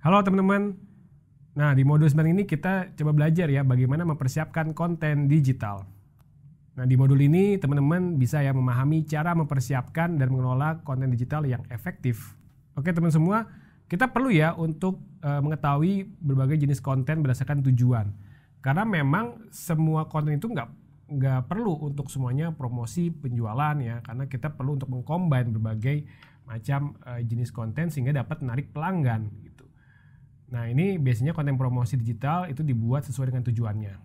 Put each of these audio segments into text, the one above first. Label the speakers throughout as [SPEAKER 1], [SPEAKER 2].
[SPEAKER 1] Halo teman-teman. Nah, di modul 9 ini kita coba belajar ya bagaimana mempersiapkan konten digital. Nah, di modul ini teman-teman bisa ya memahami cara mempersiapkan dan mengelola konten digital yang efektif. Oke teman semua, kita perlu ya untuk mengetahui berbagai jenis konten berdasarkan tujuan. Karena memang semua konten itu nggak perlu untuk semuanya promosi penjualan ya, karena kita perlu untuk mengcombine berbagai macam jenis konten sehingga dapat menarik pelanggan gitu. Nah, ini biasanya konten promosi digital itu dibuat sesuai dengan tujuannya.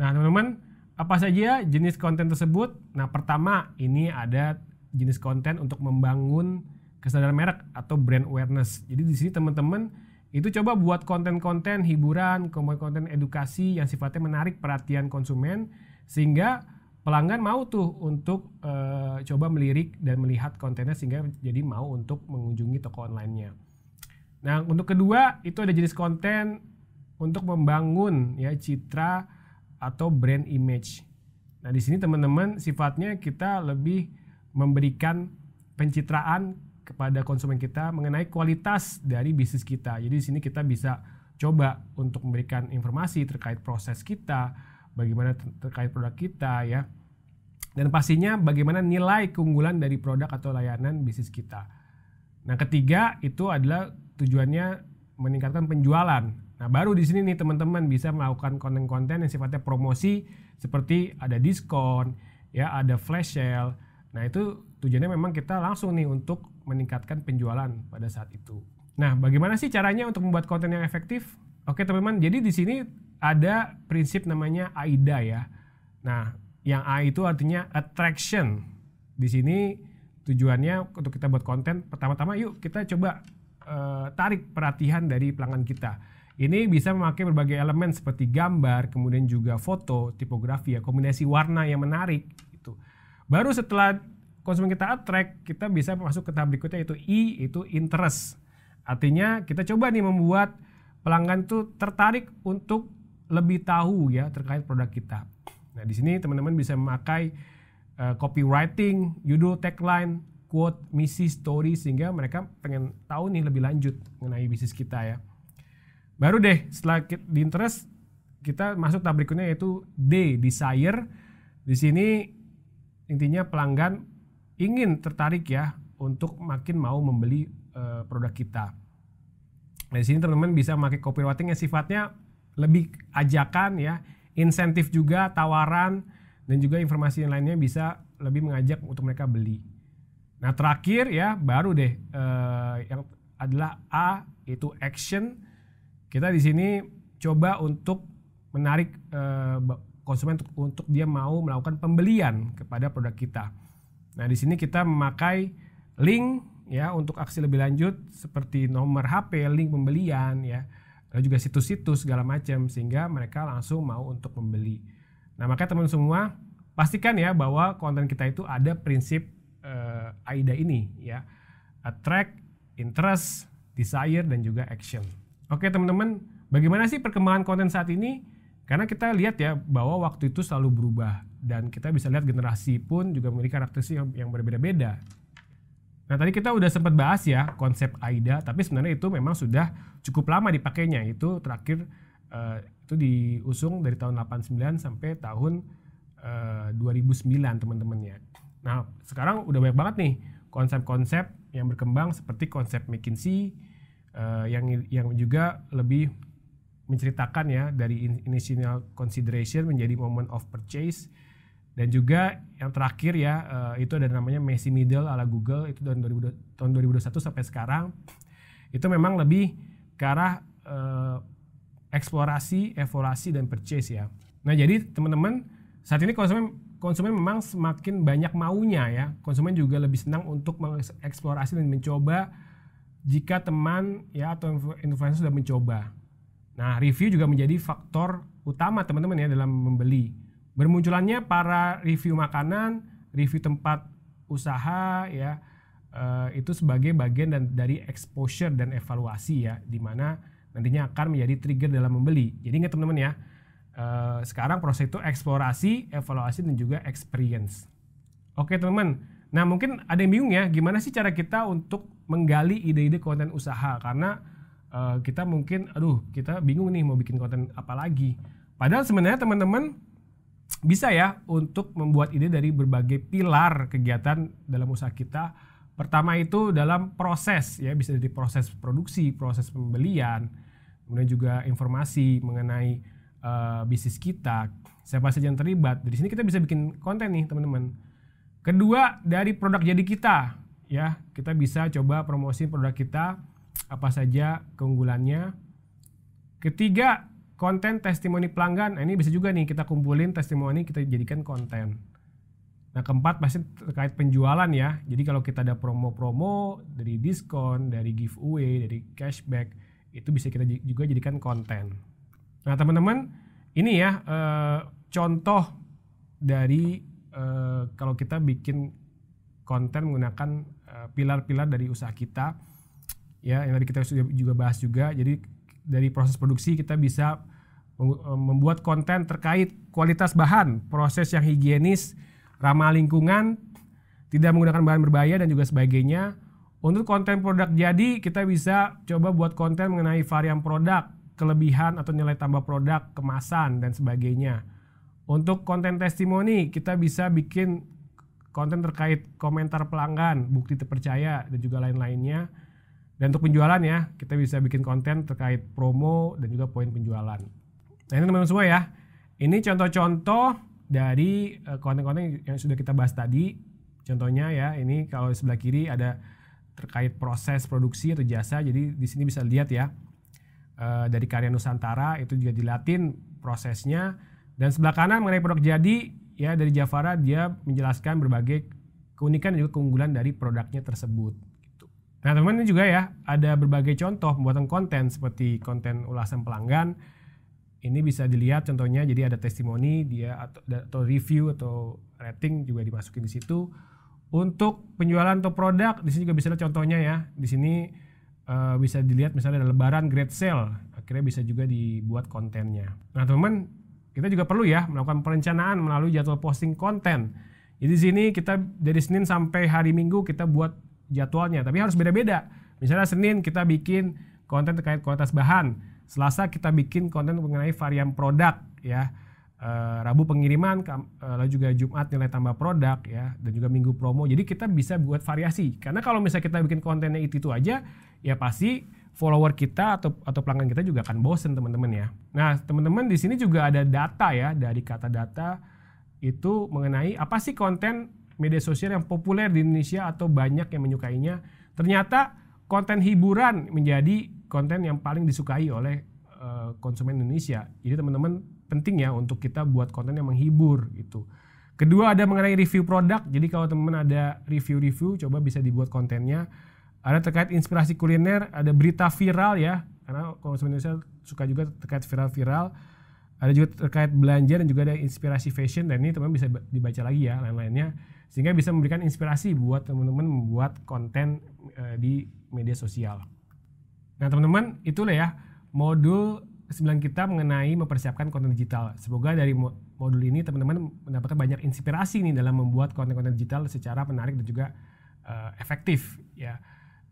[SPEAKER 1] Nah, teman-teman, apa saja jenis konten tersebut? Nah, pertama ini ada jenis konten untuk membangun kesadaran merek atau brand awareness. Jadi di sini teman-teman itu coba buat konten-konten hiburan, konten edukasi yang sifatnya menarik perhatian konsumen sehingga pelanggan mau tuh untuk coba melirik dan melihat kontennya sehingga jadi mau untuk mengunjungi toko online-nya. Nah, untuk kedua itu ada jenis konten untuk membangun ya citra atau brand image. Nah, di sini teman-teman sifatnya kita lebih memberikan pencitraan kepada konsumen kita mengenai kualitas dari bisnis kita. Jadi di sini kita bisa coba untuk memberikan informasi terkait proses kita, bagaimana terkait produk kita ya. Dan pastinya bagaimana nilai keunggulan dari produk atau layanan bisnis kita. Nah, ketiga itu adalah tujuannya meningkatkan penjualan. Nah, baru di sini nih teman-teman bisa melakukan konten-konten yang sifatnya promosi seperti ada diskon, ya ada flash sale. Nah, itu tujuannya memang kita langsung nih untuk meningkatkan penjualan pada saat itu. Nah, bagaimana sih caranya untuk membuat konten yang efektif? Oke, teman-teman, jadi di sini ada prinsip namanya AIDA ya. Nah, yang A itu artinya attraction. Di sini tujuannya untuk kita buat konten, pertama-tama yuk kita coba tarik perhatian dari pelanggan kita. Ini bisa memakai berbagai elemen seperti gambar, kemudian juga foto, tipografi, ya, kombinasi warna yang menarik. Gitu. Baru setelah konsumen kita attract, kita bisa masuk ke tahap berikutnya yaitu I, itu interest. Artinya kita coba nih membuat pelanggan tuh tertarik untuk lebih tahu ya terkait produk kita. Nah, di sini teman-teman bisa memakai copywriting, judul, tagline, quote, misi, story sehingga mereka pengen tahu nih lebih lanjut mengenai bisnis kita ya. Baru deh setelah di interest kita masuk tahap berikutnya yaitu D, desire. Di sini intinya pelanggan ingin tertarik ya untuk makin mau membeli produk kita. Nah, di sini teman-teman bisa memakai copywriting yang sifatnya lebih ajakan ya, insentif juga, tawaran dan juga informasi yang lainnya bisa lebih mengajak untuk mereka beli. Nah, terakhir ya baru deh yang adalah A, itu action. Kita di sini coba untuk menarik konsumen untuk dia mau melakukan pembelian kepada produk kita. Nah, di sini kita memakai link ya untuk aksi lebih lanjut seperti nomor HP, link pembelian ya, lalu juga situs-situs segala macam sehingga mereka langsung mau untuk membeli. Nah, makanya teman semua pastikan ya bahwa konten kita itu ada prinsip AIDA ini ya, attract, interest, desire dan juga action. Oke teman-teman, bagaimana sih perkembangan konten saat ini? Karena kita lihat ya bahwa waktu itu selalu berubah dan kita bisa lihat generasi pun juga memiliki karakteristik yang berbeda-beda. Nah, tadi kita udah sempat bahas ya konsep AIDA, tapi sebenarnya itu memang sudah cukup lama dipakainya. Itu terakhir itu diusung dari tahun 89 sampai tahun 2009 teman-teman ya. Nah, sekarang udah banyak banget nih konsep-konsep yang berkembang seperti konsep McKinsey yang juga lebih menceritakan ya dari initial consideration menjadi moment of purchase, dan juga yang terakhir ya itu ada namanya messy middle ala Google, itu tahun 2021 sampai sekarang. Itu memang lebih ke arah eksplorasi, evaluasi dan purchase ya. Nah, jadi teman-teman saat ini konsumen memang semakin banyak maunya ya. Konsumen juga lebih senang untuk mengeksplorasi dan mencoba jika teman ya atau influencer sudah mencoba. Nah, review juga menjadi faktor utama teman-teman ya dalam membeli. Bermunculannya para review makanan, review tempat usaha ya, itu sebagai bagian dari exposure dan evaluasi ya, di mana nantinya akan menjadi trigger dalam membeli. Jadi ingat teman-teman ya, sekarang proses itu eksplorasi, evaluasi dan juga experience. Oke teman-teman, nah mungkin ada yang bingung ya, gimana sih cara kita untuk menggali ide-ide konten usaha, karena kita mungkin kita bingung nih mau bikin konten apa lagi. Padahal sebenarnya teman-teman bisa ya untuk membuat ide dari berbagai pilar kegiatan dalam usaha kita. Pertama itu dalam proses ya, bisa dari proses produksi, proses pembelian, kemudian juga informasi mengenai bisnis kita, siapa saja yang terlibat. Dari sini kita bisa bikin konten nih teman-teman. Kedua dari produk jadi kita ya, kita bisa coba promosi produk kita apa saja keunggulannya. Ketiga, konten testimoni pelanggan. Nah, ini bisa juga nih kita kumpulin testimoni, kita jadikan konten. Nah, keempat pasti terkait penjualan ya. Jadi kalau kita ada promo-promo dari diskon, dari giveaway, dari cashback, itu bisa kita juga jadikan konten. Nah, teman-teman, ini ya contoh dari kalau kita bikin konten menggunakan pilar-pilar dari usaha kita. Ya, yang tadi kita sudah juga bahas juga. Jadi dari proses produksi kita bisa membuat konten terkait kualitas bahan, proses yang higienis, ramah lingkungan, tidak menggunakan bahan berbahaya dan juga sebagainya. Untuk konten produk jadi kita bisa coba buat konten mengenai varian produk, kelebihan atau nilai tambah produk, kemasan dan sebagainya. Untuk konten testimoni kita bisa bikin konten terkait komentar pelanggan, bukti terpercaya dan juga lain-lainnya. Dan untuk penjualan ya, kita bisa bikin konten terkait promo dan juga poin penjualan. Nah, ini teman-teman semua ya. Ini contoh-contoh dari konten-konten yang sudah kita bahas tadi. Contohnya ya, ini kalau sebelah kiri ada terkait proses produksi atau jasa. Jadi di sini bisa lihat ya, dari Karya Nusantara itu juga dilatin prosesnya. Dan sebelah kanan mengenai produk jadi ya, dari Javara dia menjelaskan berbagai keunikan dan juga keunggulan dari produknya tersebut. Nah, teman-teman, ini juga ya ada berbagai contoh pembuatan konten seperti konten ulasan pelanggan. Ini bisa dilihat contohnya, jadi ada testimoni dia atau review atau rating juga dimasukin di situ. Untuk penjualan atau produk di sini juga bisa lihat contohnya ya. Di sini bisa dilihat misalnya ada lebaran great sale, akhirnya bisa juga dibuat kontennya. Nah, teman-teman, kita juga perlu ya melakukan perencanaan melalui jadwal posting konten. Jadi di sini kita dari Senin sampai hari Minggu kita buat jadwalnya, tapi harus beda-beda. Misalnya Senin kita bikin konten terkait kualitas bahan, Selasa kita bikin konten mengenai varian produk ya, Rabu pengiriman, lalu juga Jumat nilai tambah produk ya, dan juga Minggu promo. Jadi kita bisa buat variasi. Karena kalau misalnya kita bikin kontennya itu aja, ya pasti follower kita atau pelanggan kita juga akan bosen teman-teman ya. Nah, teman-teman, di sini juga ada data ya, dari kata data itu mengenai apa sih konten media sosial yang populer di Indonesia atau banyak yang menyukainya. Ternyata konten hiburan menjadi konten yang paling disukai oleh konsumen Indonesia. Jadi teman-teman penting ya untuk kita buat konten yang menghibur gitu. Kedua ada mengenai review produk. Jadi kalau teman-teman ada review-review, coba bisa dibuat kontennya. Ada terkait inspirasi kuliner, ada berita viral ya, karena konsumen Indonesia suka juga terkait viral-viral. Ada juga terkait belanja dan juga ada inspirasi fashion, dan ini teman-teman bisa dibaca lagi ya lain-lainnya, sehingga bisa memberikan inspirasi buat teman-teman membuat konten di media sosial. Nah, teman-teman, itulah ya modul 9 kita mengenai mempersiapkan konten digital. Semoga dari modul ini teman-teman mendapatkan banyak inspirasi nih dalam membuat konten-konten digital secara menarik dan juga efektif ya.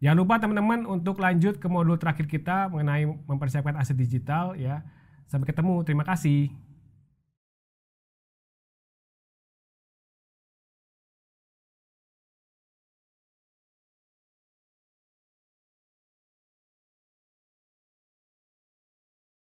[SPEAKER 1] Jangan lupa teman-teman untuk lanjut ke modul terakhir kita mengenai mempersiapkan aset digital ya. Sampai ketemu, terima kasih.